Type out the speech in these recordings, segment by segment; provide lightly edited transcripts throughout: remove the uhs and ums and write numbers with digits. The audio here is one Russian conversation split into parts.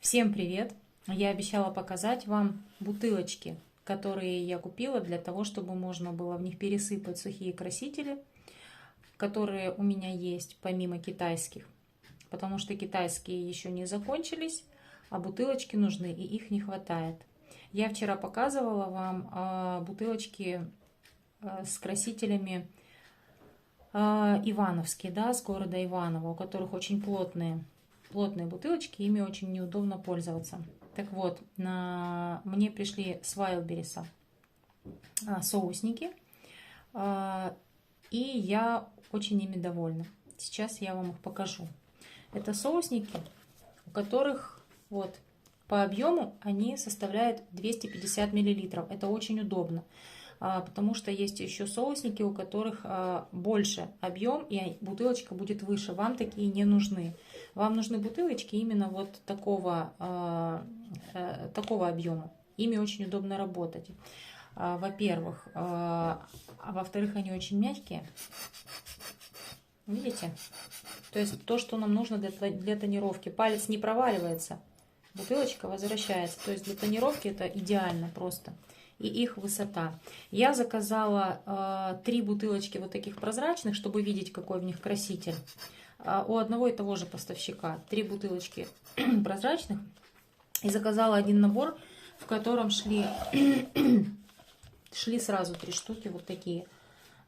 Всем привет! Я обещала показать вам бутылочки, которые я купила для того, чтобы можно было в них пересыпать сухие красители, которые у меня есть помимо китайских, потому что китайские еще не закончились, а бутылочки нужны и их не хватает. Я вчера показывала вам бутылочки с красителями ивановские, да, с города Иваново, у которых очень плотные бутылочки, ими очень неудобно пользоваться. Так вот, мне пришли с Вайлдберриса соусники, и я очень ими довольна. Сейчас я вам их покажу. Это соусники, у которых вот по объему они составляют 250 мл. Это очень удобно, потому что есть еще соусники, у которых больше объем и бутылочка будет выше. Вам такие не нужны. Вам нужны бутылочки именно вот такого объема. Ими очень удобно работать. Во-первых. А во-вторых, они очень мягкие. Видите? То есть то, что нам нужно для тонировки. Палец не проваливается, бутылочка возвращается. То есть для тонировки это идеально просто. И их высота. Я заказала 3 бутылочки вот таких прозрачных, чтобы видеть, какой в них краситель. У одного и того же поставщика 3 бутылочки прозрачных. И заказала один набор, в котором шли сразу 3 штуки вот такие.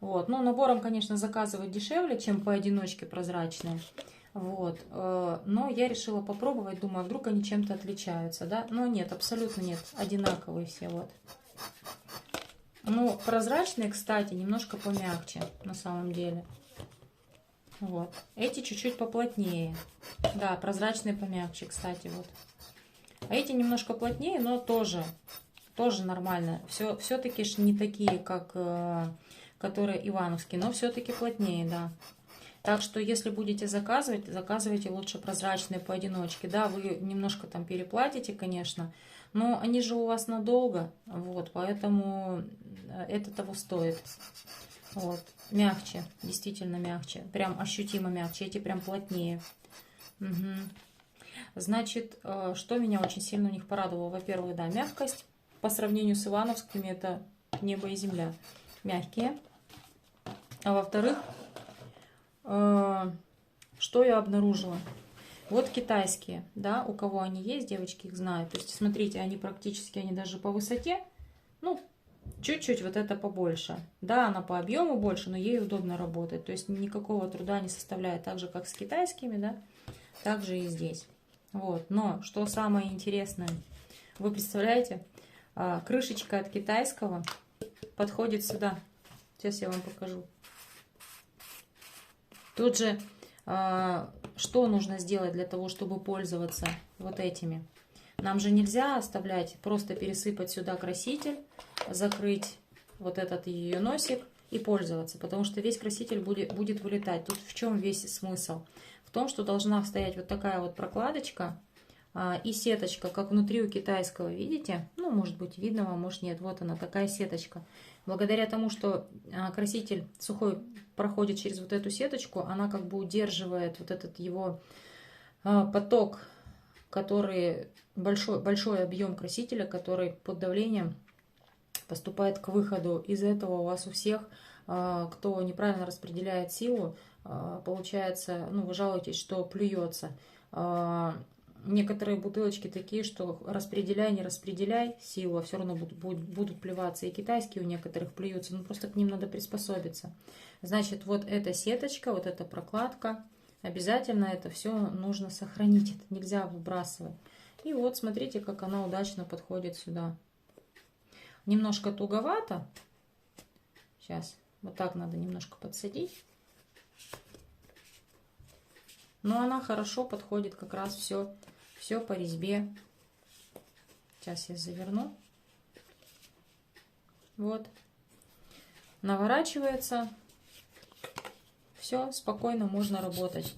Вот. Ну, набором, конечно, заказывать дешевле, чем поодиночке прозрачные. Вот. Но я решила попробовать, думаю, вдруг они чем-то отличаются, да? Но нет, абсолютно нет, одинаковые все, вот. Ну, прозрачные, кстати, немножко помягче, на самом деле. Вот. Эти чуть-чуть поплотнее. Да, прозрачные помягче, кстати, вот. А эти немножко плотнее, но тоже нормально. Все-таки ж не такие, как которые ивановские, но все-таки плотнее, да. Так что, если будете заказывать, заказывайте лучше прозрачные поодиночке. Да, вы немножко там переплатите, конечно, но они же у вас надолго, вот, поэтому это того стоит. Вот, мягче, действительно мягче, прям ощутимо мягче, эти прям плотнее. Угу. Значит, что меня очень сильно у них порадовало? Во-первых, да, мягкость. По сравнению с ивановскими это небо и земля. Мягкие. А во-вторых, что я обнаружила? Вот китайские, да, у кого они есть, девочки их знают. То есть, смотрите, они практически, они даже по высоте, ну, чуть-чуть вот это побольше. Да, она по объему больше, но ей удобно работать. То есть, никакого труда не составляет. Так же, как с китайскими, да, так же и здесь. Вот, но, что самое интересное, вы представляете, крышечка от китайского подходит сюда. Сейчас я вам покажу. Тут же, что нужно сделать для того, чтобы пользоваться вот этими? Нам же нельзя оставлять, просто пересыпать сюда краситель, закрыть вот этот ее носик и пользоваться, потому что весь краситель будет вылетать. Тут в чем весь смысл? В том, что должна стоять вот такая вот прокладочка и сеточка, как внутри у китайского, видите? Ну, может быть, видно вам, может нет. Вот она, такая сеточка. Благодаря тому, что краситель сухой проходит через вот эту сеточку, она как бы удерживает вот этот его поток, который большой объем красителя, который под давлением поступает к выходу. Из-за этого у вас у всех, кто неправильно распределяет силу, получается, ну, вы жалуетесь, что плюется. Некоторые бутылочки такие, что распределяй, не распределяй силу, а все равно будут плеваться. И китайские у некоторых плюются, но просто к ним надо приспособиться. Значит, вот эта сеточка, вот эта прокладка, обязательно это все нужно сохранить. Это нельзя выбрасывать. И вот смотрите, как она удачно подходит сюда. Немножко туговато. Сейчас вот так надо немножко подсадить. Но она хорошо подходит, как раз все по резьбе. Сейчас я заверну. Вот. Наворачивается. Все, спокойно можно работать.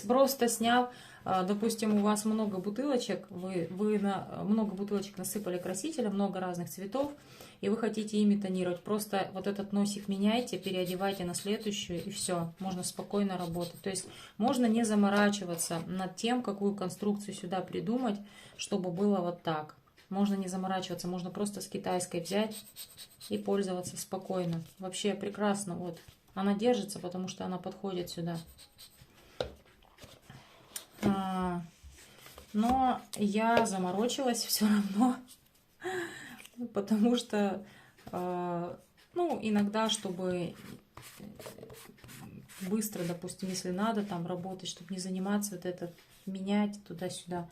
Просто сняв, допустим, у вас много бутылочек, вы много бутылочек насыпали красителя, много разных цветов, и вы хотите ими тонировать. Просто вот этот носик меняйте, переодевайте на следующую, и все. Можно спокойно работать. То есть можно не заморачиваться над тем, какую конструкцию сюда придумать, чтобы было вот так. Можно не заморачиваться, можно просто с китайской взять и пользоваться спокойно. Вообще прекрасно. Вот. Она держится, потому что она подходит сюда. Но я заморочилась все равно, потому что, ну, иногда, чтобы быстро, допустим, если надо там работать, чтобы не заниматься вот это, менять туда-сюда,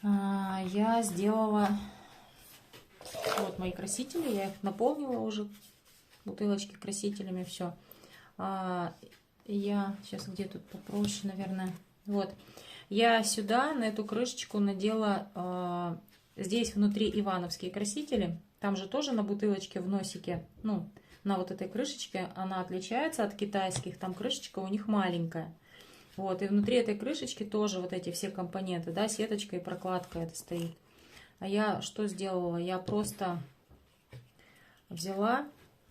я сделала вот мои красители, я их наполнила уже, бутылочки красителями, все. Я сейчас где тут попроще, наверное, вот. Я сюда на эту крышечку надела здесь внутри ивановские красители. Там же тоже на бутылочке в носике, ну, на вот этой крышечке она отличается от китайских. Там крышечка у них маленькая. Вот, и внутри этой крышечки тоже вот эти все компоненты, да, сеточка и прокладка это стоит. А я что сделала? Я просто взяла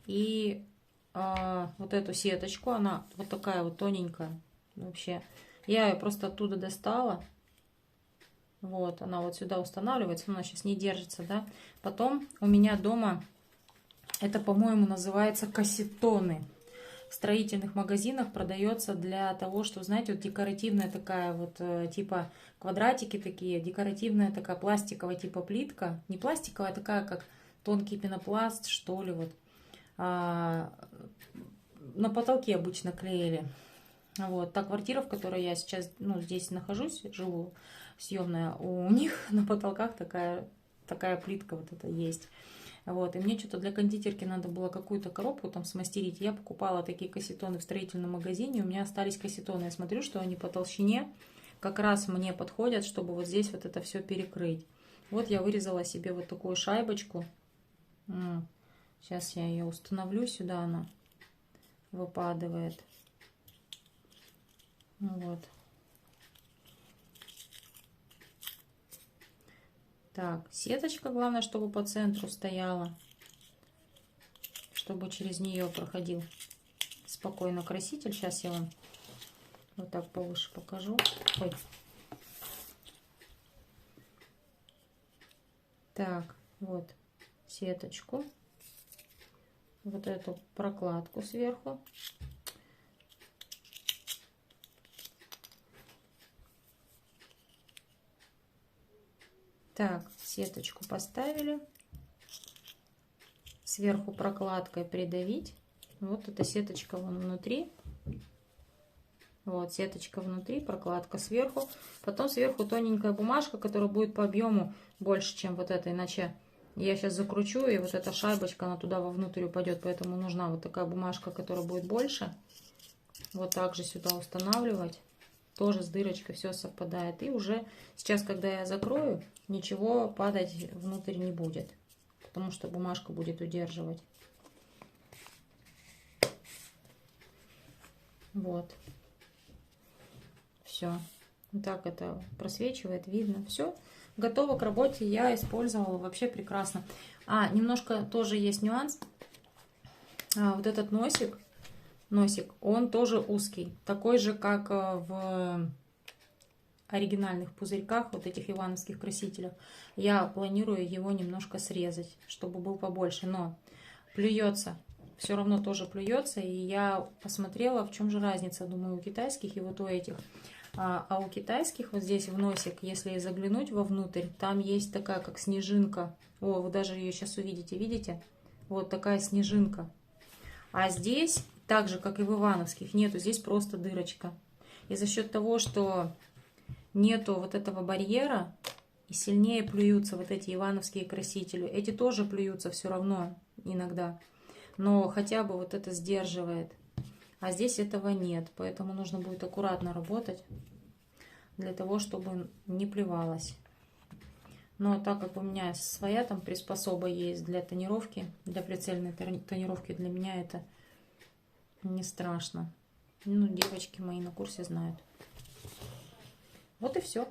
и вот эту сеточку, она вот такая вот тоненькая вообще. Я ее просто оттуда достала. Вот, она вот сюда устанавливается, она сейчас не держится, да. Потом у меня дома, это, по-моему, называется кассетоны. В строительных магазинах продается для того, что, знаете, вот декоративная такая вот, типа квадратики такие, декоративная такая пластиковая типа плитка. Не пластиковая, а такая, как тонкий пенопласт, что ли, вот. На потолке обычно клеили. Вот, та квартира, в которой я сейчас, ну, здесь нахожусь, живу, съемная, у них на потолках такая плитка вот эта есть. Вот, и мне что-то для кондитерки надо было какую-то коробку там смастерить. Я покупала такие кассетоны в строительном магазине, у меня остались кассетоны. Я смотрю, что они по толщине как раз мне подходят, чтобы вот здесь вот это все перекрыть. Вот я вырезала себе вот такую шайбочку. Сейчас я ее установлю, сюда она выпадывает. Вот. Так, сеточка, главное, чтобы по центру стояла, чтобы через нее проходил спокойно краситель. Сейчас я вам вот так повыше покажу. Ой. Так, вот сеточку, вот эту прокладку сверху. Так, сеточку поставили. Сверху прокладкой придавить. Вот эта сеточка вон внутри. Вот сеточка внутри, прокладка сверху. Потом сверху тоненькая бумажка, которая будет по объему больше, чем вот эта. Иначе я сейчас закручу, и вот эта шайбочка, она туда вовнутрь упадет. Поэтому нужна вот такая бумажка, которая будет больше. Вот так же сюда устанавливать. Тоже с дырочкой все совпадает. И уже сейчас, когда я закрою, ничего падать внутрь не будет. Потому что бумажка будет удерживать. Вот. Все. Так это просвечивает, видно. Все. Готово к работе. Я использовала вообще прекрасно. Немножко тоже есть нюанс. Вот этот носик, он тоже узкий. Такой же, как в оригинальных пузырьках, вот этих ивановских красителях. Я планирую его немножко срезать, чтобы был побольше. Но плюется. Все равно тоже плюется. И я посмотрела, в чем же разница, думаю, у китайских и вот у этих. А у китайских вот здесь в носик, если заглянуть вовнутрь, там есть такая, как снежинка. О, вы даже ее сейчас увидите, видите? Вот такая снежинка. А здесь, так же, как и в ивановских, нету, здесь просто дырочка. И за счет того, что нету вот этого барьера, и сильнее плюются вот эти ивановские красители. Эти тоже плюются все равно иногда. Но хотя бы вот это сдерживает. А здесь этого нет. Поэтому нужно будет аккуратно работать, для того, чтобы не плевалось. Но так как у меня своя там приспособа есть для тонировки, для прицельной тонировки, для меня это не страшно. Ну, девочки мои на курсе знают. Вот и все.